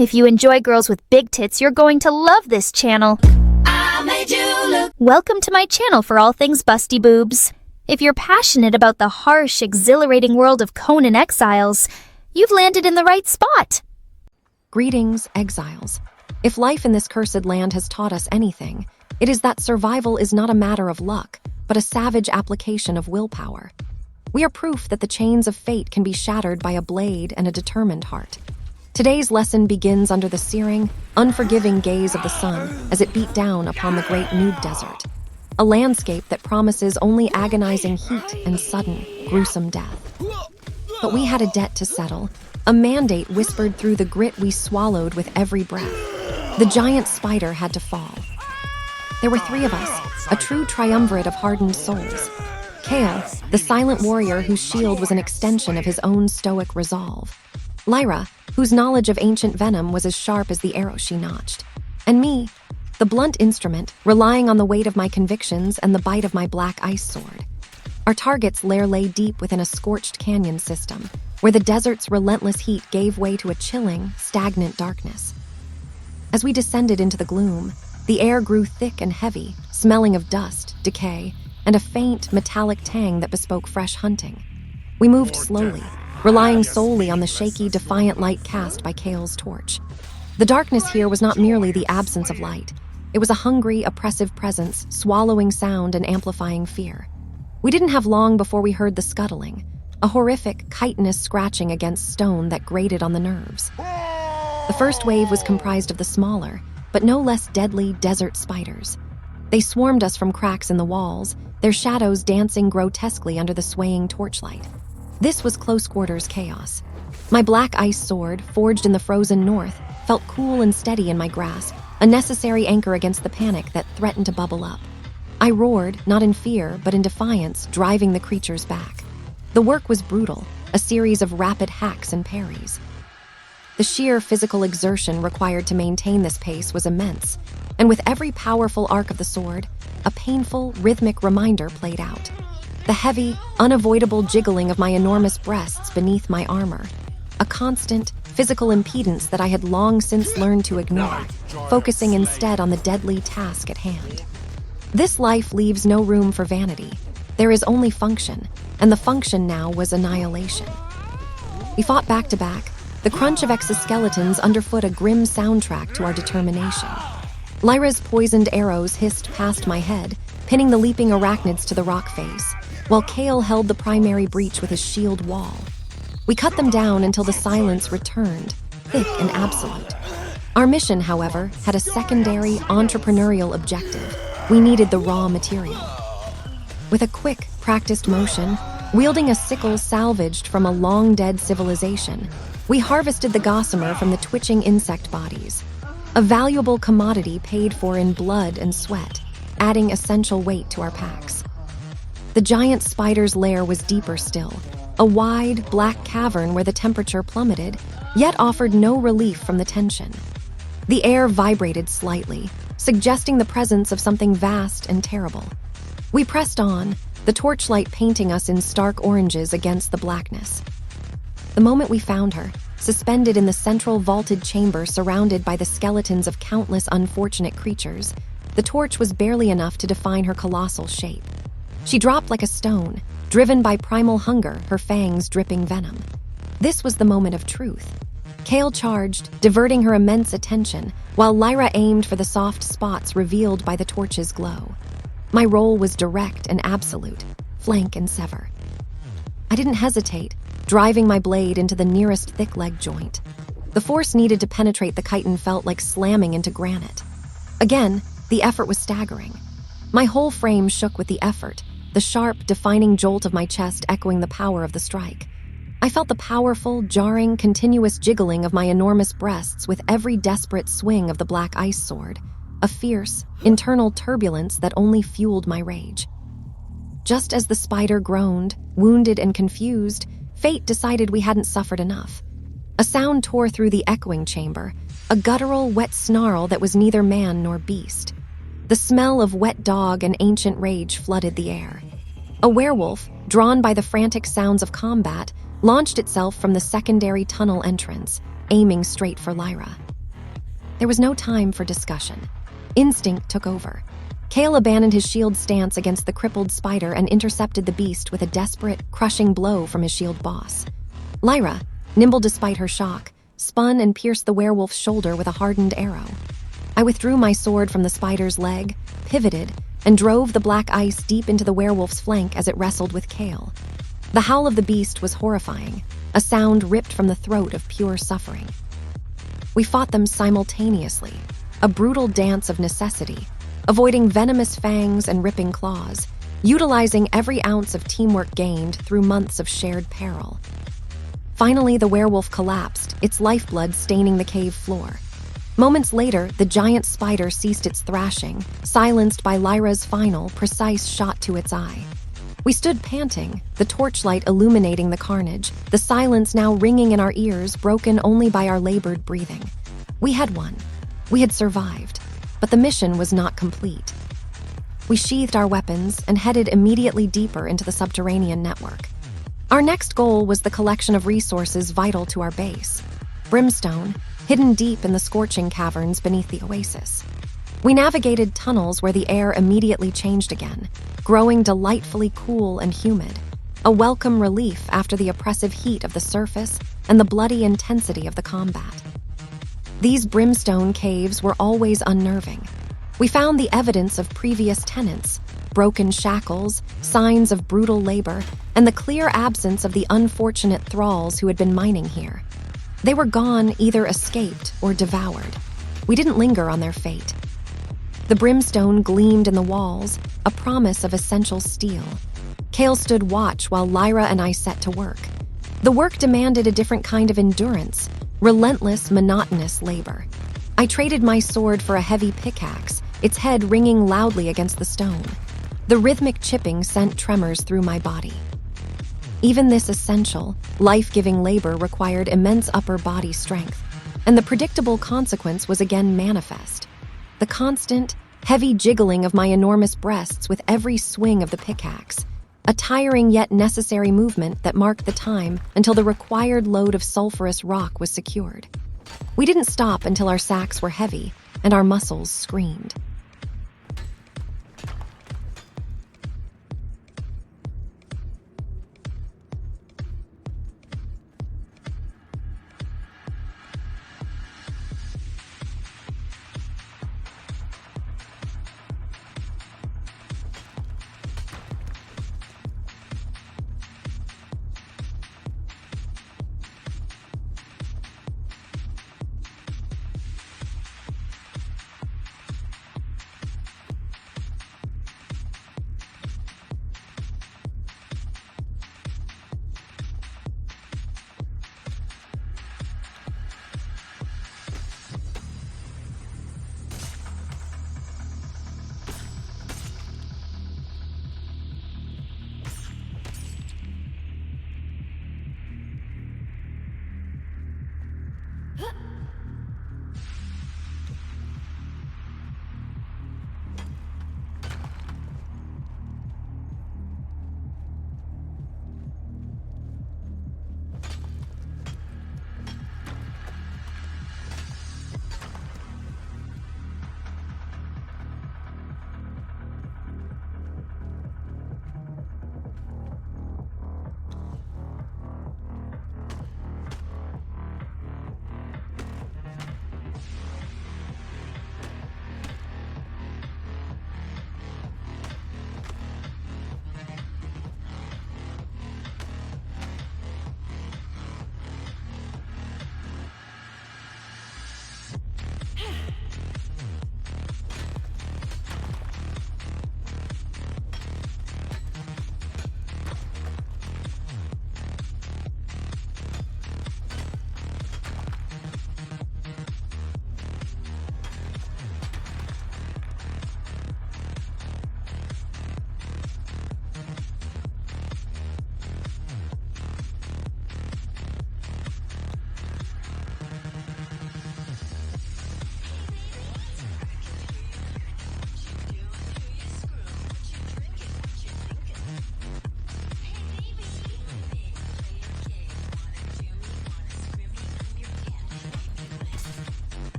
If you enjoy girls with big tits, you're going to love this channel. I made you look. Welcome to my channel for all things busty boobs. If you're passionate about the harsh, exhilarating world of Conan exiles, you've landed in the right spot. Greetings, exiles. If life in this cursed land has taught us anything, it is that survival is not a matter of luck, but a savage application of willpower. We are proof that the chains of fate can be shattered by a blade and a determined heart. Today's lesson begins under the searing, unforgiving gaze of the sun as it beat down upon the great Noob Desert, a landscape that promises only agonizing heat and sudden, gruesome death. But we had a debt to settle, a mandate whispered through the grit we swallowed with every breath. The giant spider had to fall. There were three of us, a true triumvirate of hardened souls. Kale, the silent warrior whose shield was an extension of his own stoic resolve. Lyra, whose knowledge of ancient venom was as sharp as the arrow she notched. And me, the blunt instrument, relying on the weight of my convictions and the bite of my black ice sword. Our targets lay deep within a scorched canyon system, where the desert's relentless heat gave way to a chilling, stagnant darkness. As we descended into the gloom, the air grew thick and heavy, smelling of dust, decay, and a faint, metallic tang that bespoke fresh hunting. We moved slowly, relying solely on the shaky, defiant light cast by Kale's torch. The darkness here was not merely the absence of light. It was a hungry, oppressive presence, swallowing sound and amplifying fear. We didn't have long before we heard the scuttling, a horrific, chitinous scratching against stone that grated on the nerves. The first wave was comprised of the smaller, but no less deadly desert spiders. They swarmed us from cracks in the walls, their shadows dancing grotesquely under the swaying torchlight. This was close-quarters chaos. My black ice sword, forged in the frozen north, felt cool and steady in my grasp, a necessary anchor against the panic that threatened to bubble up. I roared, not in fear, but in defiance, driving the creatures back. The work was brutal, a series of rapid hacks and parries. The sheer physical exertion required to maintain this pace was immense, and with every powerful arc of the sword, a painful, rhythmic reminder played out. The heavy, unavoidable jiggling of my enormous breasts beneath my armor. A constant, physical impedance that I had long since learned to ignore, focusing instead on the deadly task at hand. This life leaves no room for vanity. There is only function, and the function now was annihilation. We fought back to back, the crunch of exoskeletons underfoot a grim soundtrack to our determination. Lyra's poisoned arrows hissed past my head, pinning the leaping arachnids to the rock face, while Kale held the primary breach with his shield wall. We cut them down until the silence returned, thick and absolute. Our mission, however, had a secondary, entrepreneurial objective. We needed the raw material. With a quick, practiced motion, wielding a sickle salvaged from a long-dead civilization, we harvested the gossamer from the twitching insect bodies, a valuable commodity paid for in blood and sweat, adding essential weight to our packs. The giant spider's lair was deeper still, a wide, black cavern where the temperature plummeted, yet offered no relief from the tension. The air vibrated slightly, suggesting the presence of something vast and terrible. We pressed on, the torchlight painting us in stark oranges against the blackness. The moment we found her, suspended in the central vaulted chamber surrounded by the skeletons of countless unfortunate creatures, the torch was barely enough to define her colossal shape. She dropped like a stone, driven by primal hunger, her fangs dripping venom. This was the moment of truth. Kale charged, diverting her immense attention, while Lyra aimed for the soft spots revealed by the torch's glow. My role was direct and absolute, flank and sever. I didn't hesitate, driving my blade into the nearest thick leg joint. The force needed to penetrate the chitin felt like slamming into granite. Again, the effort was staggering. My whole frame shook with the effort, the sharp, defining jolt of my chest echoing the power of the strike. I felt the powerful, jarring, continuous jiggling of my enormous breasts with every desperate swing of the black ice sword, a fierce, internal turbulence that only fueled my rage. Just as the spider groaned, wounded and confused, fate decided we hadn't suffered enough. A sound tore through the echoing chamber, a guttural, wet snarl that was neither man nor beast. The smell of wet dog and ancient rage flooded the air. A werewolf, drawn by the frantic sounds of combat, launched itself from the secondary tunnel entrance, aiming straight for Lyra. There was no time for discussion. Instinct took over. Kale abandoned his shield stance against the crippled spider and intercepted the beast with a desperate, crushing blow from his shield boss. Lyra, nimble despite her shock, spun and pierced the werewolf's shoulder with a hardened arrow. I withdrew my sword from the spider's leg, pivoted, and drove the black ice deep into the werewolf's flank as it wrestled with Kale. The howl of the beast was horrifying, a sound ripped from the throat of pure suffering. We fought them simultaneously, a brutal dance of necessity, avoiding venomous fangs and ripping claws, utilizing every ounce of teamwork gained through months of shared peril. Finally, the werewolf collapsed, its lifeblood staining the cave floor. Moments later, the giant spider ceased its thrashing, silenced by Lyra's final, precise shot to its eye. We stood panting, the torchlight illuminating the carnage, the silence now ringing in our ears, broken only by our labored breathing. We had won. We had survived. But the mission was not complete. We sheathed our weapons and headed immediately deeper into the subterranean network. Our next goal was the collection of resources vital to our base. Brimstone, hidden deep in the scorching caverns beneath the oasis. We navigated tunnels where the air immediately changed again, growing delightfully cool and humid, a welcome relief after the oppressive heat of the surface and the bloody intensity of the combat. These brimstone caves were always unnerving. We found the evidence of previous tenants, broken shackles, signs of brutal labor, and the clear absence of the unfortunate thralls who had been mining here. They were gone, either escaped or devoured. We didn't linger on their fate. The brimstone gleamed in the walls, a promise of essential steel. Kale stood watch while Lyra and I set to work. The work demanded a different kind of endurance, relentless, monotonous labor. I traded my sword for a heavy pickaxe, its head ringing loudly against the stone. The rhythmic chipping sent tremors through my body. Even this essential, life-giving labor required immense upper body strength, and the predictable consequence was again manifest. The constant, heavy jiggling of my enormous breasts with every swing of the pickaxe, a tiring yet necessary movement that marked the time until the required load of sulfurous rock was secured. We didn't stop until our sacks were heavy and our muscles screamed.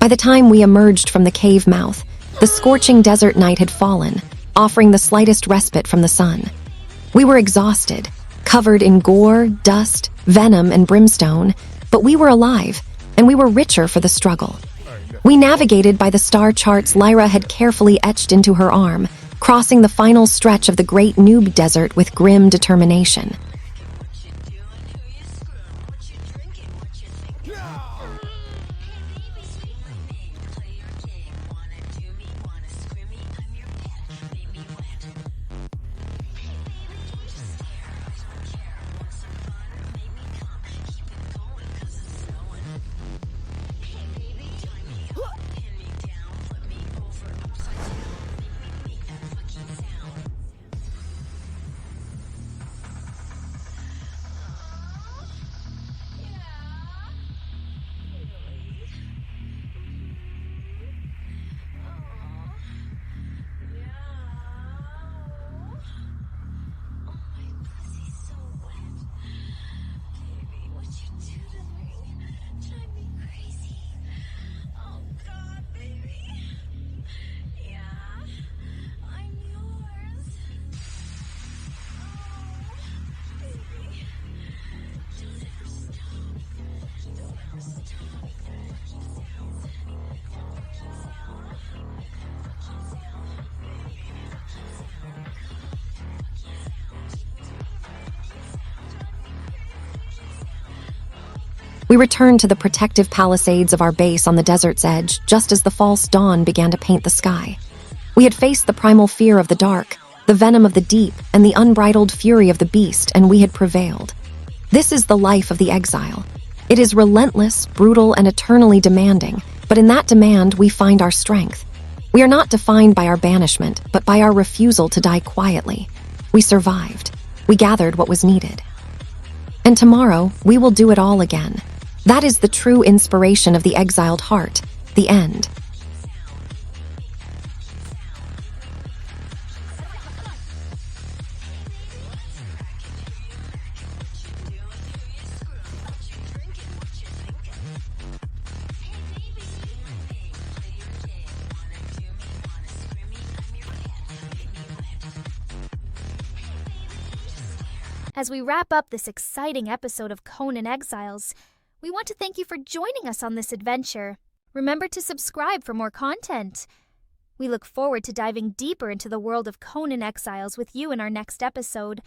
By the time we emerged from the cave mouth, the scorching desert night had fallen, offering the slightest respite from the sun. We were exhausted, covered in gore, dust, venom, and brimstone, but we were alive, and we were richer for the struggle. We navigated by the star charts Lyra had carefully etched into her arm, crossing the final stretch of the Great Noob Desert with grim determination. We returned to the protective palisades of our base on the desert's edge just as the false dawn began to paint the sky. We had faced the primal fear of the dark, the venom of the deep, and the unbridled fury of the beast, and we had prevailed. This is the life of the exile. It is relentless, brutal, and eternally demanding, but in that demand we find our strength. We are not defined by our banishment, but by our refusal to die quietly. We survived. We gathered what was needed. And tomorrow, we will do it all again. That is the true inspiration of the exiled heart, the end. As we wrap up this exciting episode of Conan Exiles, we want to thank you for joining us on this adventure. Remember to subscribe for more content. We look forward to diving deeper into the world of Conan Exiles with you in our next episode.